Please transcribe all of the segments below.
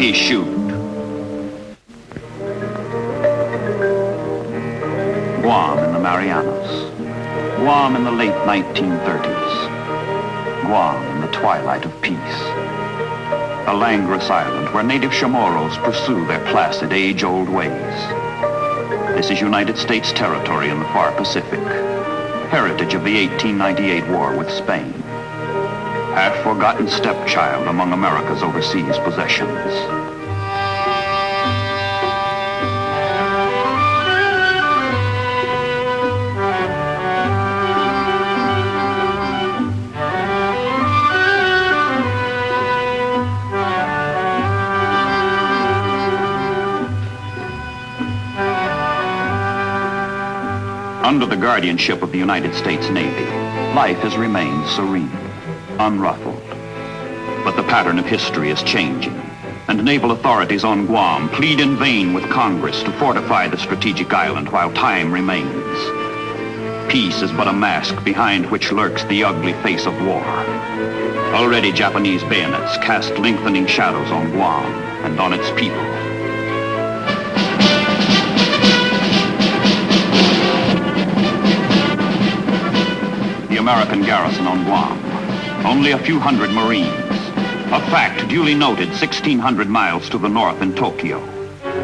Ready, shoot. Guam in the Marianas. Guam in the late 1930s. Guam in the twilight of peace. A languorous island where native Chamorros pursue their placid, age-old ways. This is United States territory in the far Pacific, heritage of the 1898 war with Spain. Half-forgotten stepchild among America's overseas possessions. Under the guardianship of the United States Navy, life has remained serene, unruffled. But the pattern of history is changing, and naval authorities on Guam plead in vain with Congress to fortify the strategic island while time remains. Peace is but a mask behind which lurks the ugly face of war. Already Japanese bayonets cast lengthening shadows on Guam and on its people. The American garrison on Guam, only a few hundred Marines, a fact duly noted 1,600 miles to the north in Tokyo,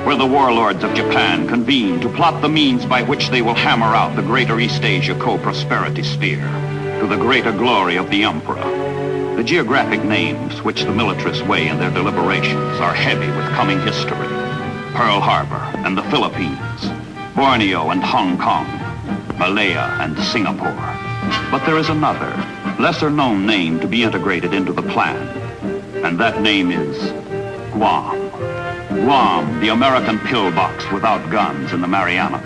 where the warlords of Japan convene to plot the means by which they will hammer out the greater East Asia co-prosperity sphere, to the greater glory of the Emperor. The geographic names which the militarists weigh in their deliberations are heavy with coming history. Pearl Harbor and the Philippines, Borneo and Hong Kong, Malaya and Singapore. But there is another, lesser-known name to be integrated into the plan, and that name is Guam. Guam, the American pillbox without guns in the Marianas.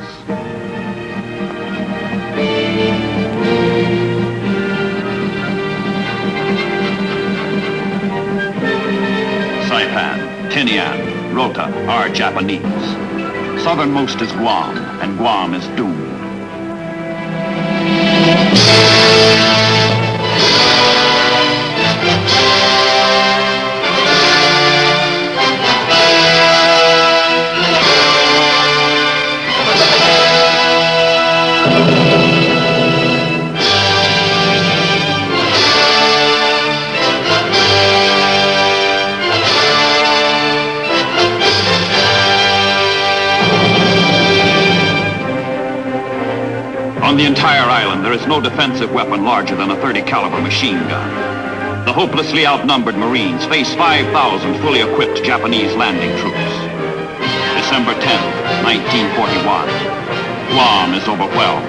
Saipan, Tinian, Rota are Japanese. Southernmost is Guam, and Guam is doomed. On the entire island, there is no defensive weapon larger than a .30 caliber machine gun. The hopelessly outnumbered Marines face 5,000 fully equipped Japanese landing troops. December 10th, 1941. Guam is overwhelmed.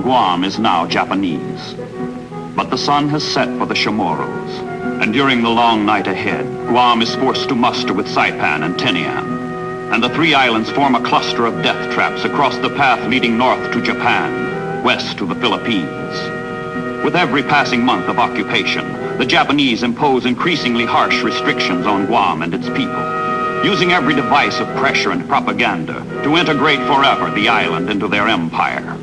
Guam is now Japanese, but the sun has set for the Chamorros, and during the long night ahead, Guam is forced to muster with Saipan and Tinian, and the three islands form a cluster of death traps across the path leading north to Japan, west to the Philippines. With every passing month of occupation, the Japanese impose increasingly harsh restrictions on Guam and its people, using every device of pressure and propaganda to integrate forever the island into their empire.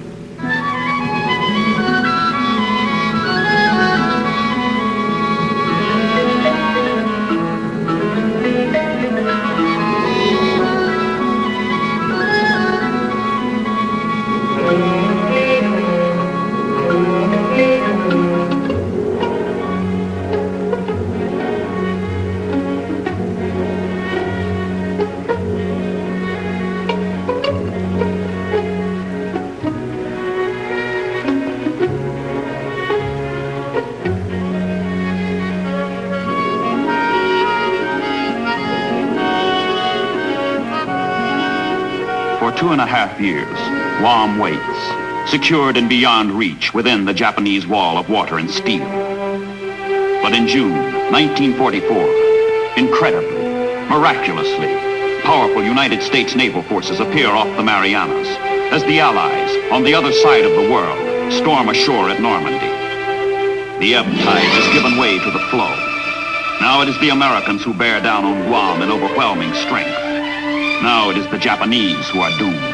2.5 years, Guam waits, secured and beyond reach within the Japanese wall of water and steel. But in June 1944, incredibly, miraculously, powerful United States naval forces appear off the Marianas as the Allies, on the other side of the world, storm ashore at Normandy. The ebb tide has given way to the flow. Now it is the Americans who bear down on Guam in overwhelming strength. Now it is the Japanese who are doomed.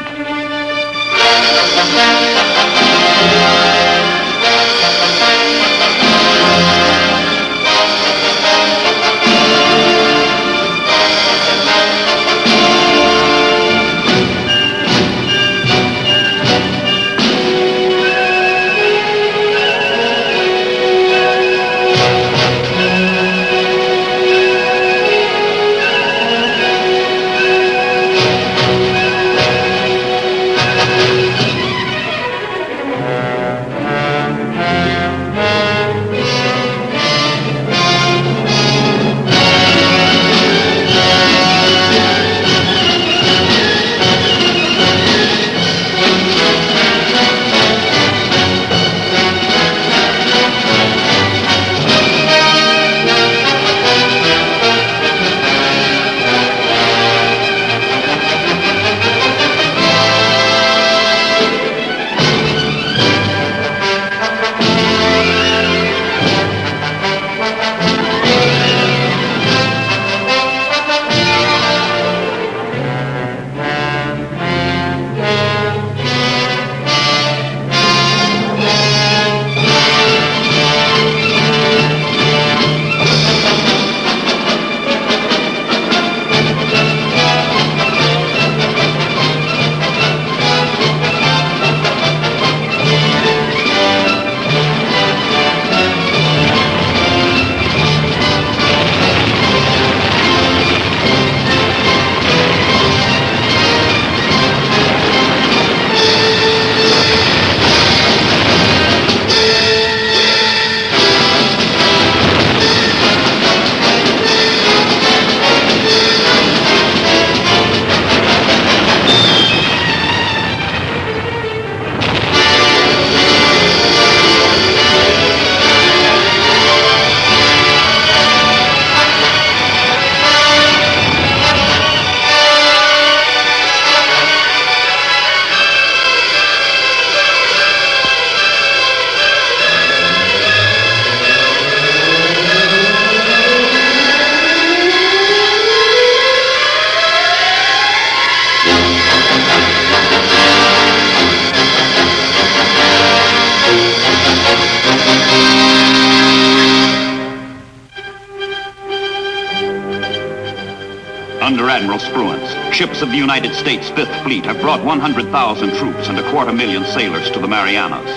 Under Admiral Spruance, ships of the United States Fifth Fleet have brought 100,000 troops and 250,000 sailors to the Marianas.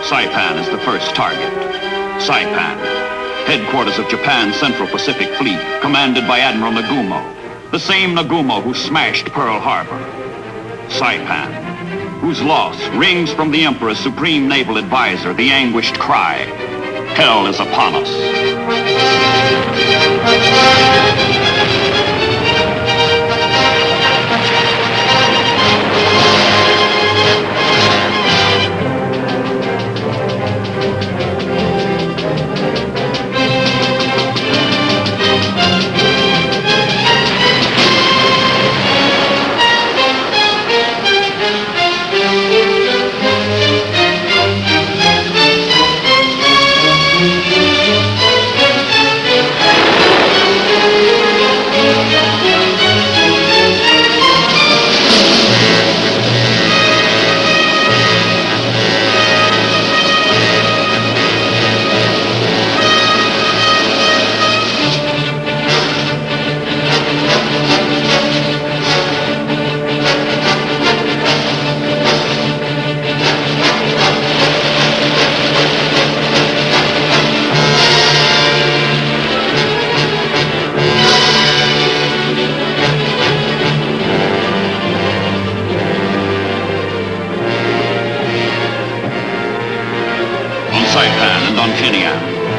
Saipan is the first target. Saipan, headquarters of Japan's Central Pacific Fleet, commanded by Admiral Nagumo, the same Nagumo who smashed Pearl Harbor. Saipan, whose loss rings from the Emperor's supreme naval advisor the anguished cry, "Hell is upon us."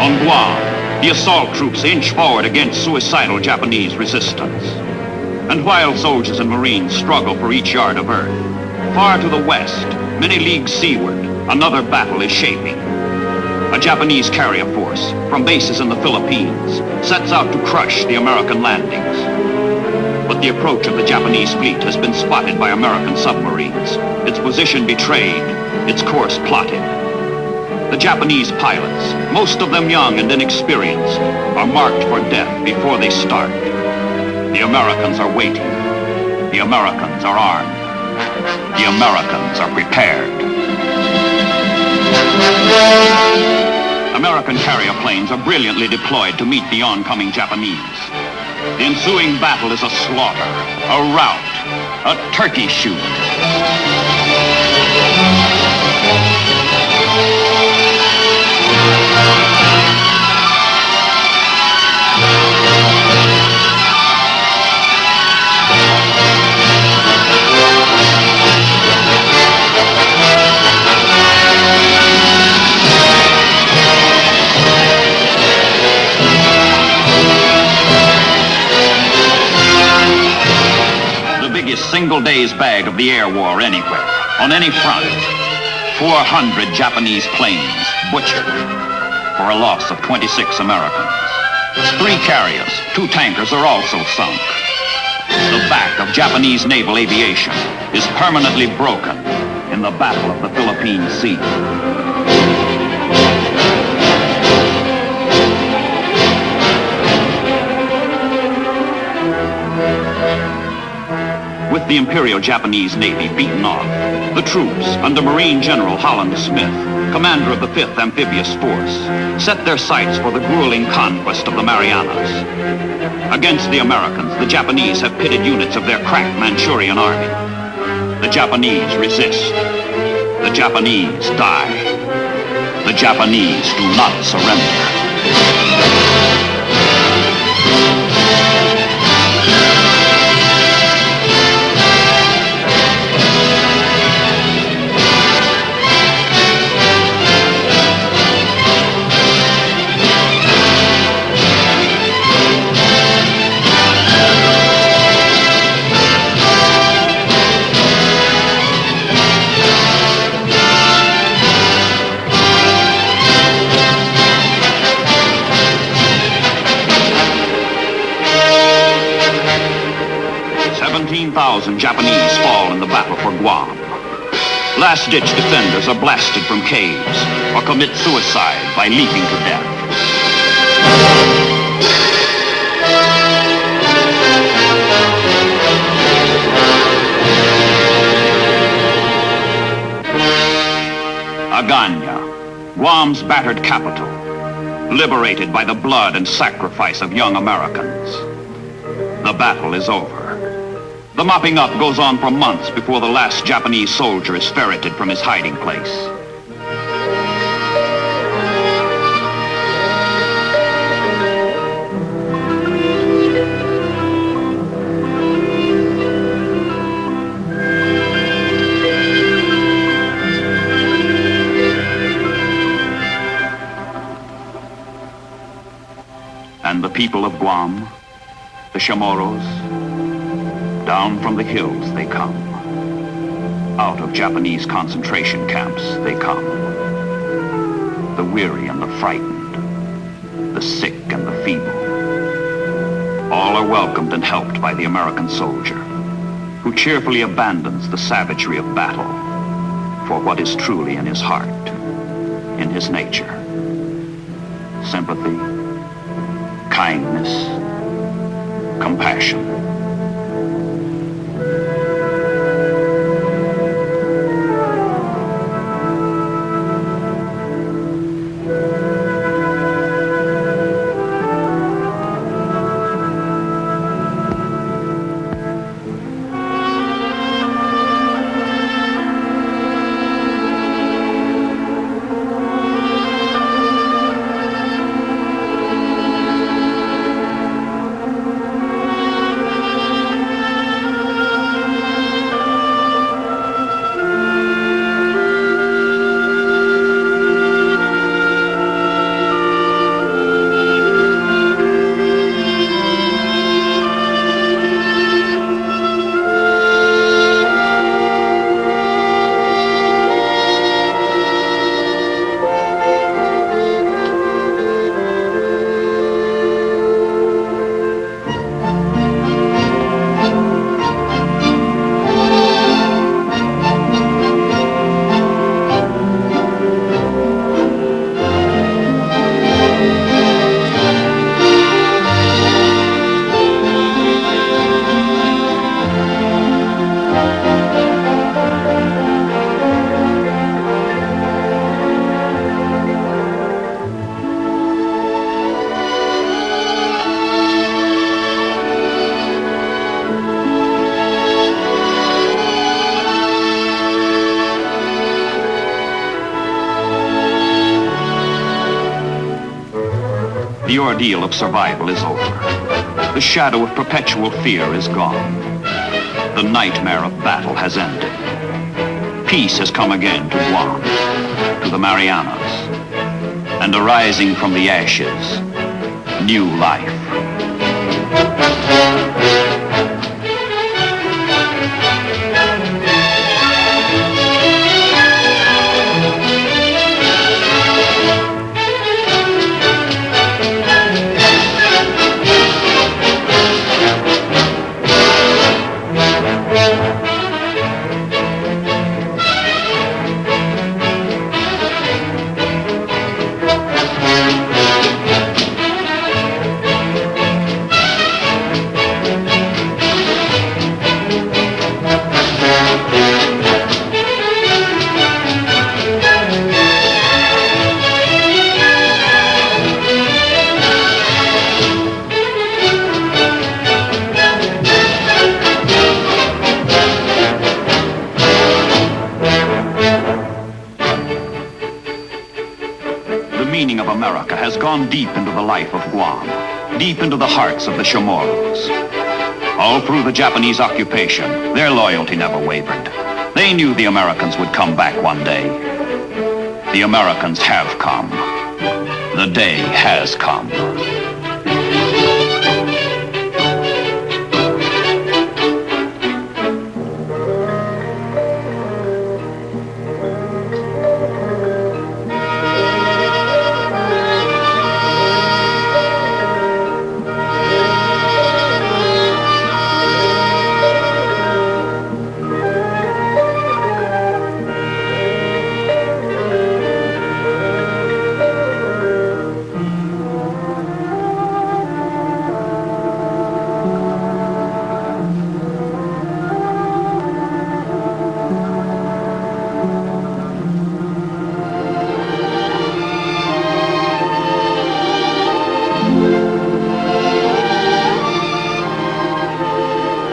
On Guam, the assault troops inch forward against suicidal Japanese resistance. And while soldiers and Marines struggle for each yard of earth, Far to the west, many leagues seaward, another battle is shaping. A Japanese carrier force from bases in the Philippines sets out to crush the American landings. But the approach of the Japanese fleet has been spotted by American submarines, its position betrayed, its course plotted. The Japanese pilots, most of them young and inexperienced, are marked for death before they start. The Americans are waiting. The Americans are armed. The Americans are prepared. American carrier planes are brilliantly deployed to meet the oncoming Japanese. The ensuing battle is a slaughter, a rout, a turkey shoot. Single day's bag of the air war anywhere, on any front. 400 Japanese planes butchered for a loss of 26 Americans. 3 carriers, 2 tankers are also sunk. The back of Japanese naval aviation is permanently broken in the Battle of the Philippine Sea. With the Imperial Japanese Navy beaten off, the troops, under Marine General Holland Smith, commander of the 5th Amphibious Force, set their sights for the grueling conquest of the Marianas. Against the Americans, the Japanese have pitted units of their crack Manchurian army. The Japanese resist. The Japanese die. The Japanese do not surrender. 17,000 Japanese fall in the battle for Guam. Last-ditch defenders are blasted from caves or commit suicide by leaping to death. Agana, Guam's battered capital, liberated by the blood and sacrifice of young Americans. The battle is over. The mopping up goes on for months before the last Japanese soldier is ferreted from his hiding place. And the people of Guam, the Chamorros, down from the hills they come. Out of Japanese concentration camps they come. The weary and the frightened, the sick and the feeble. All are welcomed and helped by the American soldier, who cheerfully abandons the savagery of battle for what is truly in his heart, in his nature. Sympathy, kindness, compassion. The ordeal of survival is over. The shadow of perpetual fear is gone. The nightmare of battle has ended. Peace has come again to Guam, to the Marianas, and arising from the ashes, new life. The meaning of America has gone deep into the life of Guam, deep into the hearts of the Chamorros. All through the Japanese occupation, their loyalty never wavered. They knew the Americans would come back one day. The Americans have come. The day has come.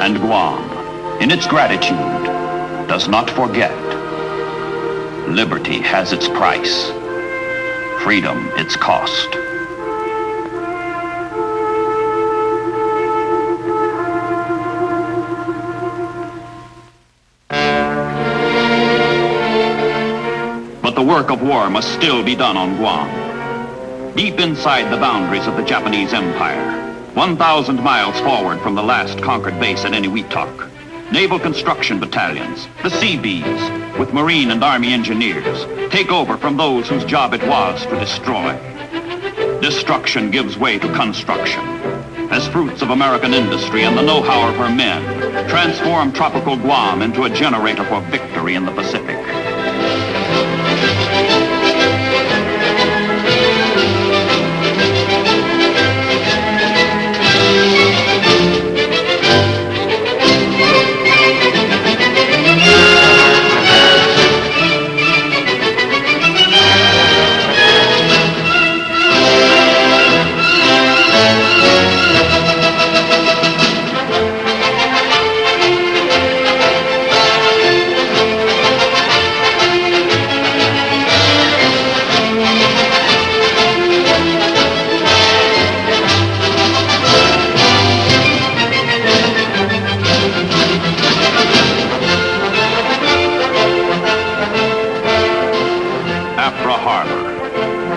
And Guam, in its gratitude, does not forget. Liberty has its price, freedom its cost. But the work of war must still be done on Guam, deep inside the boundaries of the Japanese Empire. 1,000 miles forward from the last conquered base at Eniwetok, naval construction battalions, the Seabees, with Marine and Army engineers, take over from those whose job it was to destroy. Destruction gives way to construction, as fruits of American industry and the know-how of her men transform tropical Guam into a generator for victory in the Pacific.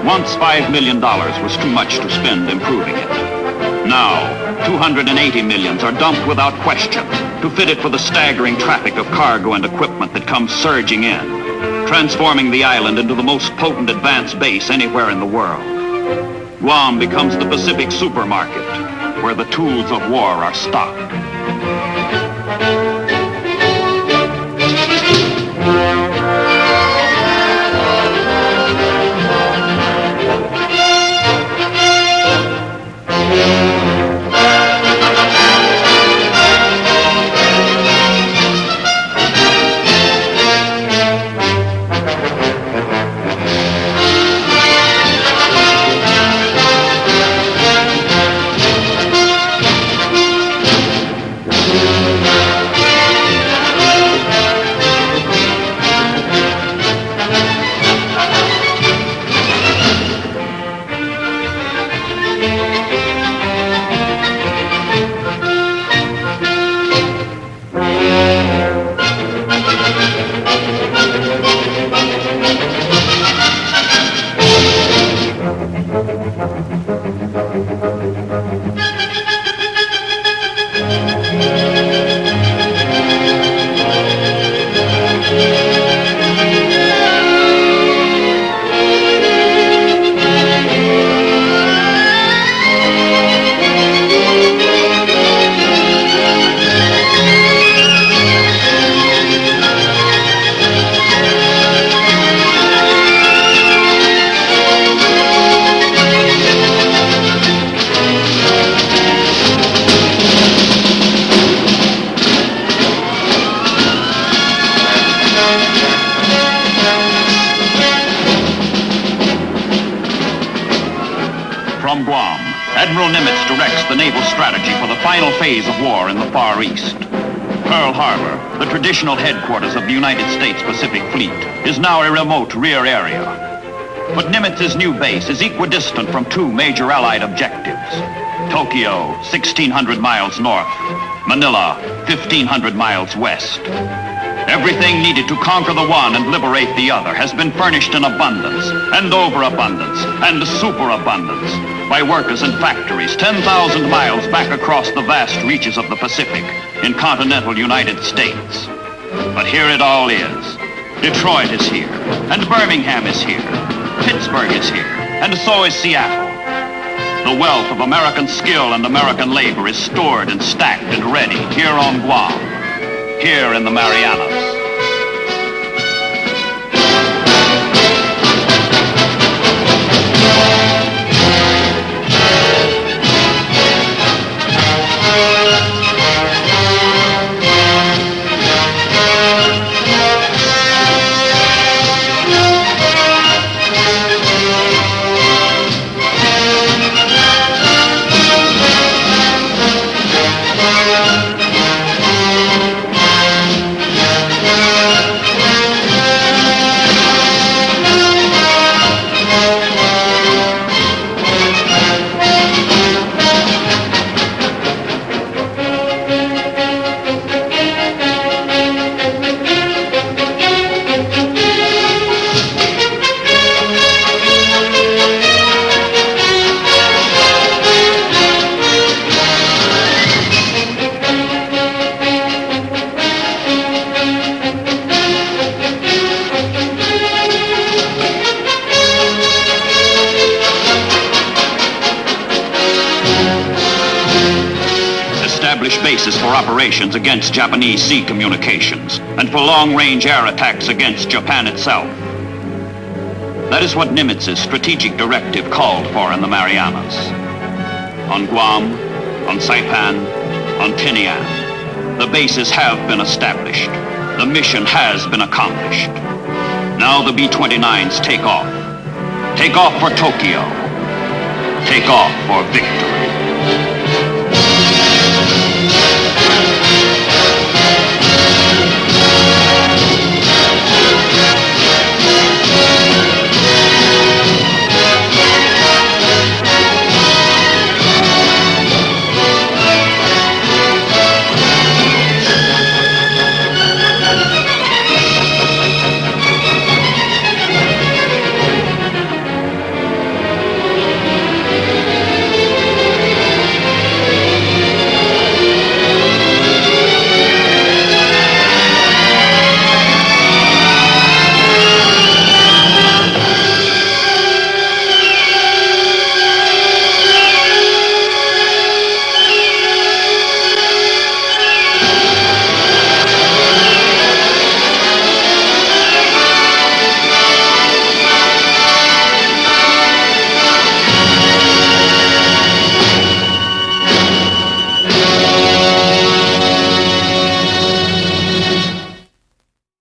Once $5 million was too much to spend improving it. Now, $280 million are dumped without question to fit it for the staggering traffic of cargo and equipment that comes surging in, transforming the island into the most potent advanced base anywhere in the world. Guam becomes the Pacific supermarket, where the tools of war are stocked. From Guam, Admiral Nimitz directs the naval strategy for the final phase of war in the Far East. Pearl Harbor, the traditional headquarters of the United States Pacific Fleet, is now a remote rear area. But Nimitz's new base is equidistant from two major Allied objectives. Tokyo, 1,600 miles north. Manila, 1,500 miles west. Everything needed to conquer the one and liberate the other has been furnished in abundance, and overabundance, and superabundance by workers and factories 10,000 miles back across the vast reaches of the Pacific in continental United States. But here it all is. Detroit is here, and Birmingham is here. Pittsburgh is here, and so is Seattle. The wealth of American skill and American labor is stored and stacked and ready here on Guam, here in the Marianas. Bases for operations against Japanese sea communications and for long-range air attacks against Japan itself. That is what Nimitz's strategic directive called for in the Marianas. On Guam, on Saipan, on Tinian, the bases have been established. The mission has been accomplished. Now the B-29s take off. Take off for Tokyo. Take off for victory.